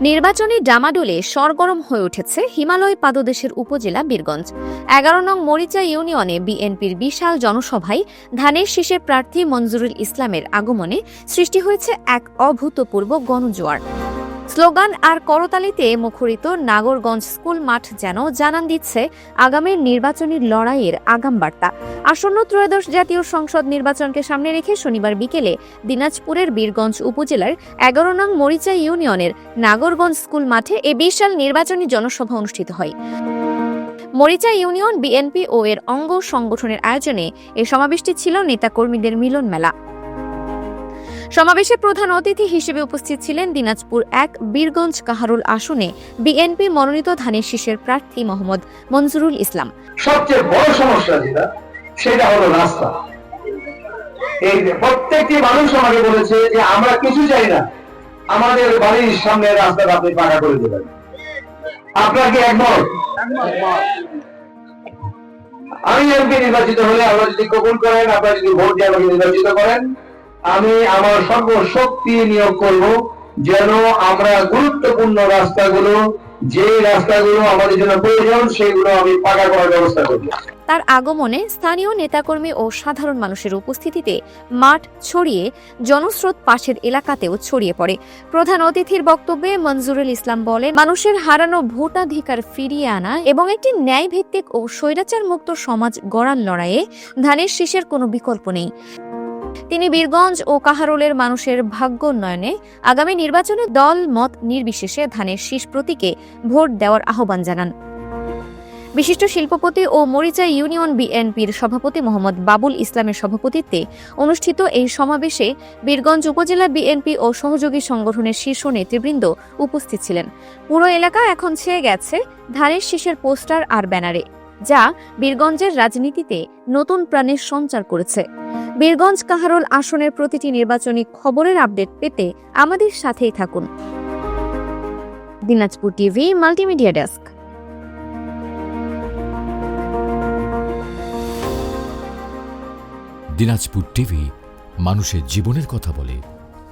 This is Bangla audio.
নির্বাচনী ডামাডোলে সরগরম হয়ে উঠেছে হিমালয় পাদদেশের উপজেলা বীরগঞ্জ। ১১ নং মরিচা ইউনিয়নে বিএনপির বিশাল জনসভায় ধানের শীষের প্রার্থী মনজুরুল ইসলামের আগমনে সৃষ্টি হয়েছে এক অভূতপূর্ব গণজোয়ার। স্লোগান আর করতালিতে মুখরিত নাগরগঞ্জ স্কুল মাঠ যেন জানান দিচ্ছে আগামীর নির্বাচনী লড়াইয়ের আগাম বার্তা। আসন্ন ত্রয়োদশ জাতীয় সংসদ নির্বাচনকে সামনে রেখে শনিবার বিকেলে দিনাজপুরের বীরগঞ্জ উপজেলার ১১ নং মরিচা ইউনিয়নের নাগরগঞ্জ স্কুল মাঠে এ বিশাল নির্বাচনী জনসভা অনুষ্ঠিত হয়। মরিচা ইউনিয়ন বিএনপি ও এর অঙ্গ সংগঠনের আয়োজনে এ সমাবেশটি ছিল নেতাকর্মীদের মিলন মেলা। সমাবেশে প্রধান অতিথি হিসেবে উপস্থিত ছিলেন দিনাজপুর ১ বীরগঞ্জ কাহারুল আসনে বিএনপি মনোনীত ধানের শীষের প্রার্থী মোহাম্মদ মনজুরুল ইসলাম। সবচেয়ে বড় সমস্যা যেটা সেটা হলো রাস্তা। এই প্রত্যেকটি মানুষ আমাকে বলেছে যে আমরা কিছু চাই না, আমাদের বাড়ির সামনে রাস্তাটা আপনি পাকা করে দেবেন। আপনার কি একমত? আমি এমপি নির্বাচিত হলে আমরা যদি কবুল করেন, আপনারা যদি ভোট দিয়ে আমাকে নির্বাচিত করেন, আমি আমার সর্বশক্তি নিয়োগ করব যেন আমরা গুরুত্বপূর্ণ রাস্তাগুলো, যে রাস্তাগুলো আমাদের জন্য প্রয়োজন সেগুলো আমি পাকা করার ব্যবস্থা করব। তার আগমনে স্থানীয় নেতাকর্মী ও সাধারণ মানুষের উপস্থিতিতে মাঠ ছড়িয়ে জনস্রোত পাশের এলাকাতেও ছড়িয়ে পড়ে। প্রধান অতিথির বক্তব্যে মনজুরুল ইসলাম বলেন, মানুষের হারানো ভোটাধিকার ফিরিয়ে আনা এবং একটি ন্যায়ভিত্তিক ও স্বৈরাচার মুক্ত সমাজ গড়ার লড়াইয়ে ধানের শীষের কোনো বিকল্প নেই। তিনি বীরগঞ্জ ও কাহারোলের মানুষের ভাগ্য উন্নয়নে আগামী নির্বাচনে দল মত নির্বিশেষে ধানের শীষ প্রতীকে ভোট দেওয়ার আহ্বান জানান। বিশিষ্ট শিল্পপতি ও মরিচা ইউনিয়ন বিএনপির সভাপতি মোহাম্মদ বাবুল ইসলামের সভাপতিত্বে অনুষ্ঠিত এই সমাবেশে বীরগঞ্জ উপজেলা বিএনপি ও সহযোগী সংগঠনের শীর্ষ নেতৃবৃন্দ উপস্থিত ছিলেন। পুরো এলাকা এখন ছেয়ে গেছে ধানের শীষের পোস্টার আর ব্যানারে, যা বীরগঞ্জের রাজনীতিতে নতুন প্রাণের সঞ্চার করেছে। বীরগঞ্জ কাহারোল আসনের প্রতিটি নির্বাচনী খবরের আপডেট পেতে আমাদের সাথেই থাকুন। Dinajpur TV multimedia desk. Dinajpur TV মানুষের জীবনের কথা বলে।